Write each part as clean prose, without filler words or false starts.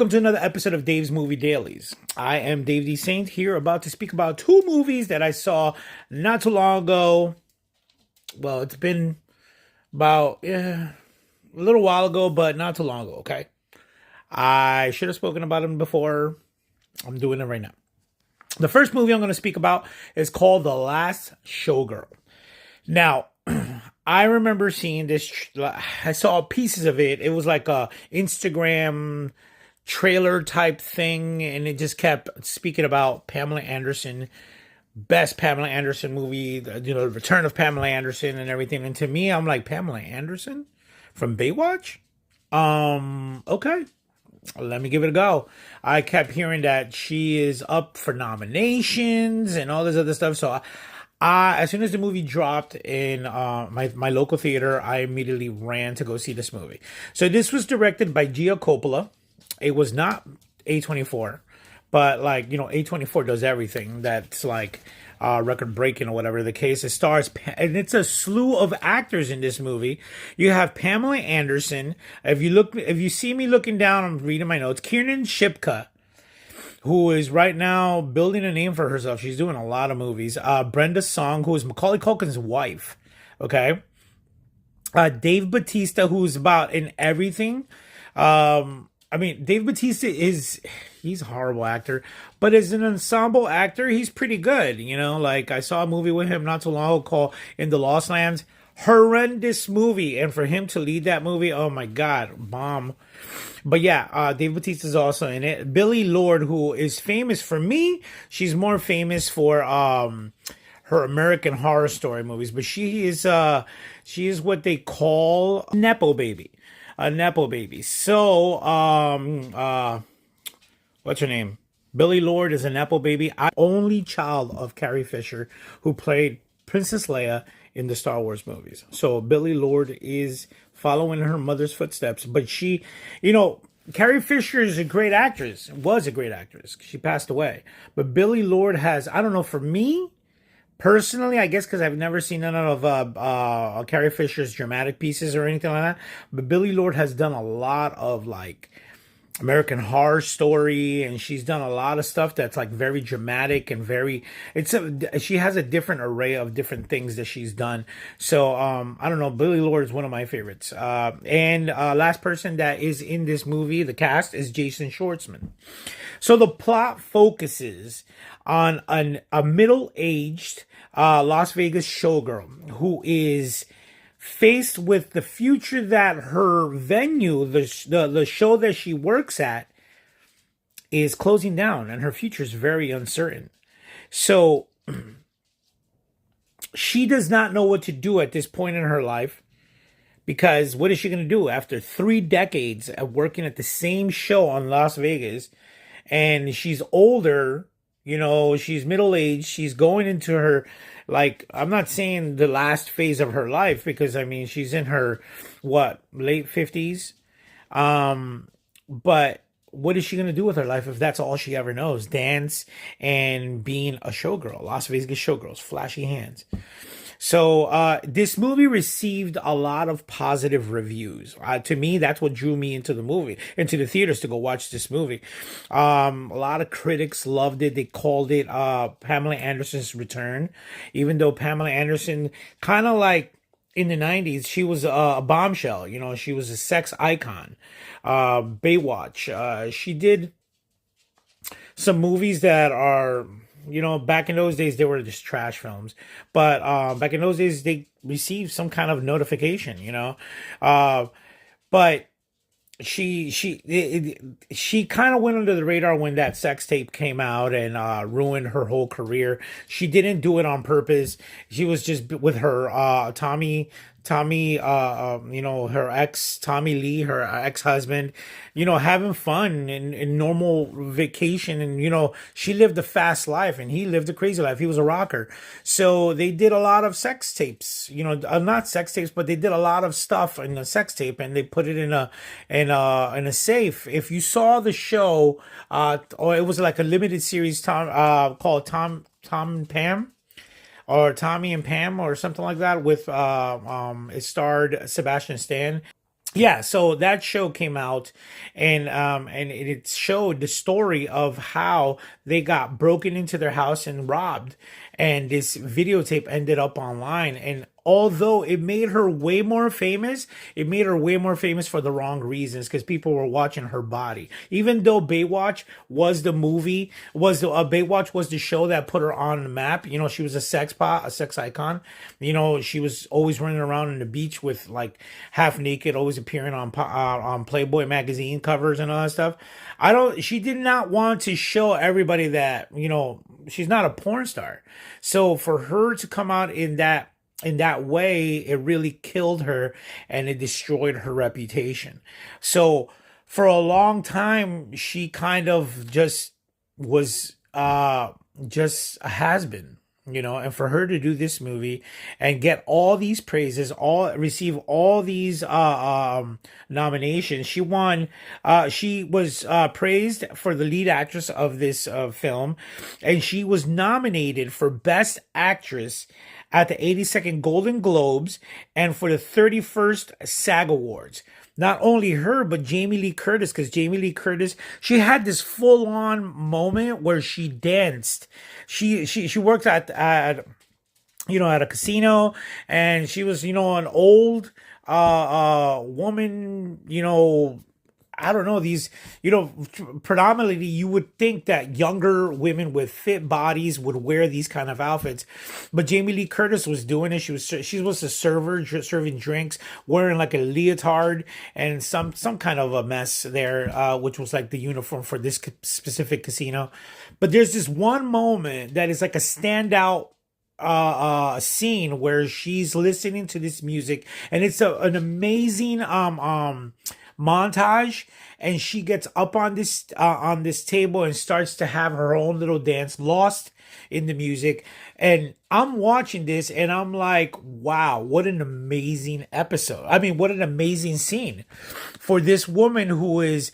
Welcome to another episode of Dave's Movie Dailies. I am Dave D. Saint here about to speak about two movies that I saw not too long ago. Well, it's been about a little while ago, but not too long ago, okay? I should have spoken about them before. I'm doing it right now. The first movie I'm going to speak about is called The Last Showgirl. Now, I remember seeing this. I saw pieces of it. It was like a Instagram trailer type thing, and it just kept speaking about Pamela Anderson, best Pamela Anderson movie, the return of Pamela Anderson and everything. And to me, I'm like, Pamela Anderson from Baywatch? Okay. Let me give it a go. I kept hearing that she is up for nominations and all this other stuff. So as soon as the movie dropped in my local theater, I immediately ran to go see this movie. So this was directed by Gia Coppola. It was not A24, but A24 does everything that's like record breaking or whatever the case. It stars, and it's a slew of actors in this movie. You have Pamela Anderson. If you see me looking down, I'm reading my notes. Kiernan Shipka, who is right now building a name for herself. She's doing a lot of movies. Brenda Song, who is Macaulay Culkin's wife. Okay. Dave Bautista, who's about in everything. Dave Bautista he's a horrible actor, but as an ensemble actor, he's pretty good. I saw a movie with him not too long ago called In the Lost Lands. Horrendous movie. And for him to lead that movie, oh my God, bomb. But yeah, Dave Bautista's also in it. Billie Lourd, who is famous for me, she's more famous for her American Horror Story movies, but she is what they call Nepo baby. A Nepo baby. So, what's her name? Billie Lourd is a Nepo baby. Only child of Carrie Fisher, who played Princess Leia in the Star Wars movies. So Billie Lourd is following her mother's footsteps. But she, Carrie Fisher is a great actress. Was a great actress. She passed away. But Billie Lourd has, I don't know, for me, personally, I guess because I've never seen none of Carrie Fisher's dramatic pieces or anything like that. But Billie Lourd has done a lot of American Horror Story, and she's done a lot of stuff that's very dramatic and very. She has a different array of different things that she's done. So I don't know. Billie Lourd is one of my favorites. And last person that is in this movie, the cast, is Jason Schwartzman. So the plot focuses on a middle-aged Las Vegas showgirl who is faced with the future that her venue, the show that she works at, is closing down, and her future is very uncertain. So she does not know what to do at this point in her life, because what is she going to do after 3 decades of working at the same show on Las Vegas? And she's older, she's middle-aged, she's going into her, I'm not saying the last phase of her life, because, she's in her, late 50s? But what is she going to do with her life if that's all she ever knows? Dance and being a showgirl. Las Vegas showgirls, flashy hands. So this movie received a lot of positive reviews. To me, that's what drew me into the theaters to go watch this movie. A lot of critics loved it. They called it Pamela Anderson's return, even though Pamela Anderson kind of in the 90s, she was a bombshell. She was a sex icon. Baywatch. She did some movies that are, back in those days, they were just trash films. But back in those days, they received some kind of notification, but she kind of went under the radar when that sex tape came out and ruined her whole career. She didn't do it on purpose. She was just with her Tommy, her ex, Tommy Lee, her ex-husband, having fun and normal vacation. And, she lived a fast life and he lived a crazy life. He was a rocker. So they did a lot of sex tapes, not sex tapes, but they did a lot of stuff in the sex tape, and they put it in a safe. If you saw the show, or it was like a limited series, called Tom and Pam, or Tommy and Pam, or something like that, with it starred Sebastian Stan. Yeah, so that show came out, and it showed the story of how they got broken into their house and robbed, and this videotape ended up online. And although it made her way more famous, it made her way more famous for the wrong reasons, because people were watching her body. Even though Baywatch was the movie, was the Baywatch was the show that put her on the map. You know, she was a a sex icon. You know, she was always running around on the beach with like half naked, always appearing on Playboy magazine covers and all that stuff. I don't. She did not want to show everybody that, you know, she's not a porn star. So for her to come out in that way, it really killed her and it destroyed her reputation. So for a long time, she kind of was just a has been, you know. And for her to do this movie and get all these praises, all receive all these nominations. She was praised for the lead actress of this film, and she was nominated for best actress at the 82nd Golden Globes and for the 31st SAG Awards. Not only her, but Jamie Lee Curtis, because Jamie Lee Curtis, she had this full on moment where she danced. She worked at you know, at a casino, and she was, you know, an old woman, you know. I don't know, these, you know, predominantly you would think that younger women with fit bodies would wear these kind of outfits, but Jamie Lee Curtis was doing it. She was a server serving drinks, wearing like a leotard and some kind of a mess there, which was like the uniform for this specific casino. But there's this one moment that is like a standout scene where she's listening to this music, and it's an amazing montage, and she gets up on this table and starts to have her own little dance, lost in the music. And I'm watching this and I'm like, wow, what an amazing episode. I mean, what an amazing scene for this woman who is,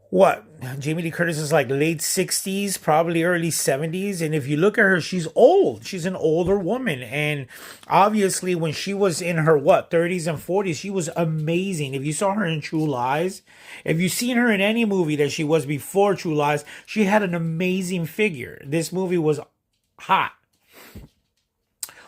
what, Jamie Lee Curtis is like late 60s, probably early 70s. And if you look at her, she's old. She's an older woman. And obviously, when she was in her, what, 30s and 40s, she was amazing. If you saw her in True Lies, if you've seen her in any movie that she was before True Lies, she had an amazing figure. This movie was hot.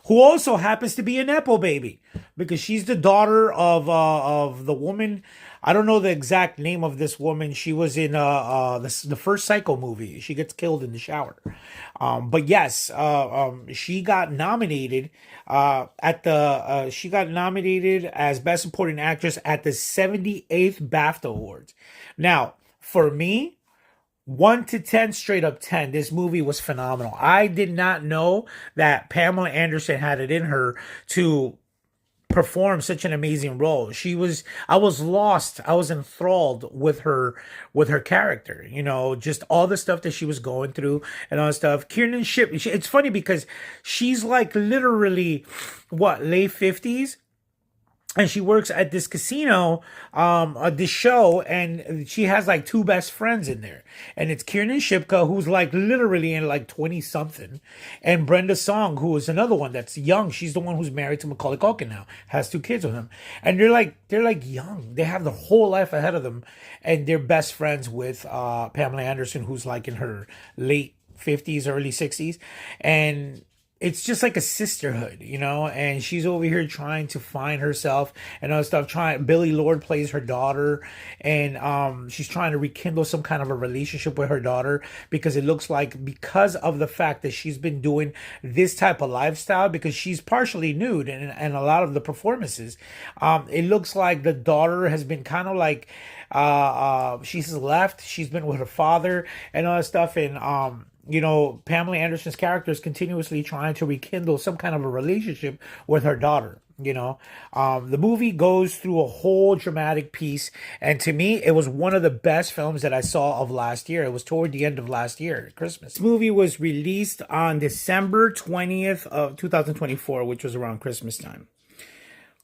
Who also happens to be a Nepo baby, because she's the daughter of the woman. I don't know the exact name of this woman. She was in the first Psycho movie. She gets killed in the shower. But yes, she got nominated she got nominated as Best Supporting Actress at the 78th BAFTA Awards. Now, for me, 1 to 10, straight up 10. This movie was phenomenal. I did not know that Pamela Anderson had it in her to perform such an amazing role. I was lost. I was enthralled with her character, you know, just all the stuff that she was going through and all that stuff. Kiernan Ship, it's funny because she's like literally what, late 50s, and she works at this casino, this show, and she has like two best friends in there, and it's Kiernan Shipka, who's like literally in like 20 something, and Brenda Song, who is another one that's young. She's the one who's married to Macaulay Culkin now, has two kids with him, and they're like young. They have their whole life ahead of them, and they're best friends with Pamela Anderson, who's like in her late 50s, early 60s, and it's just like a sisterhood, you know, and she's over here trying to find herself and other stuff. Billy Lord plays her daughter, and she's trying to rekindle some kind of a relationship with her daughter, because it looks like, because of the fact that she's been doing this type of lifestyle, because she's partially nude and a lot of the performances, it looks like the daughter has been kind of like, she's left. She's been with her father and all that stuff, and you know, Pamela Anderson's character is continuously trying to rekindle some kind of a relationship with her daughter. You know, the movie goes through a whole dramatic piece, and to me, it was one of the best films that I saw of last year. It was toward the end of last year, Christmas. This movie was released on December 20th of 2024, which was around Christmas time.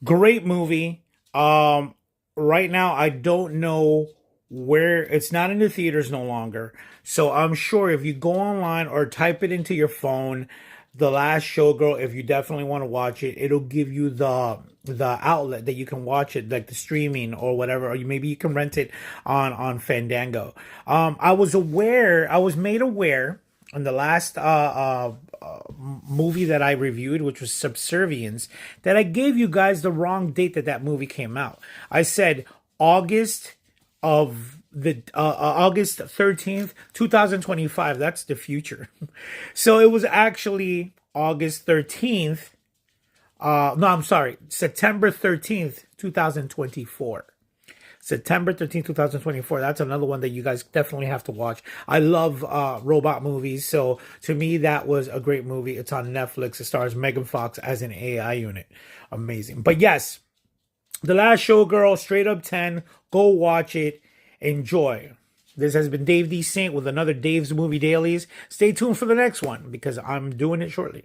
Great movie. Right now, I don't know where, it's not in the theaters no longer. So I'm sure if you go online or type it into your phone, The Last Showgirl, if you definitely want to watch it, it'll give you the outlet that you can watch it, like the streaming or whatever, or maybe you can rent it on Fandango. I was made aware in the last movie that I reviewed, which was Subservience, that I gave you guys the wrong date that movie came out. I said August of the August 13th, 2025. That's the future. So it was actually August 13th. No, I'm sorry, September 13th, 2024. September 13th, 2024. That's another one that you guys definitely have to watch. I love robot movies, so to me that was a great movie. It's on Netflix. It stars Megan Fox as an AI unit. Amazing. But yes, The Last Showgirl, straight up 10. Go watch it. Enjoy. This has been Dave D. Saint with another Dave's Movie Dailies. Stay tuned for the next one because I'm doing it shortly.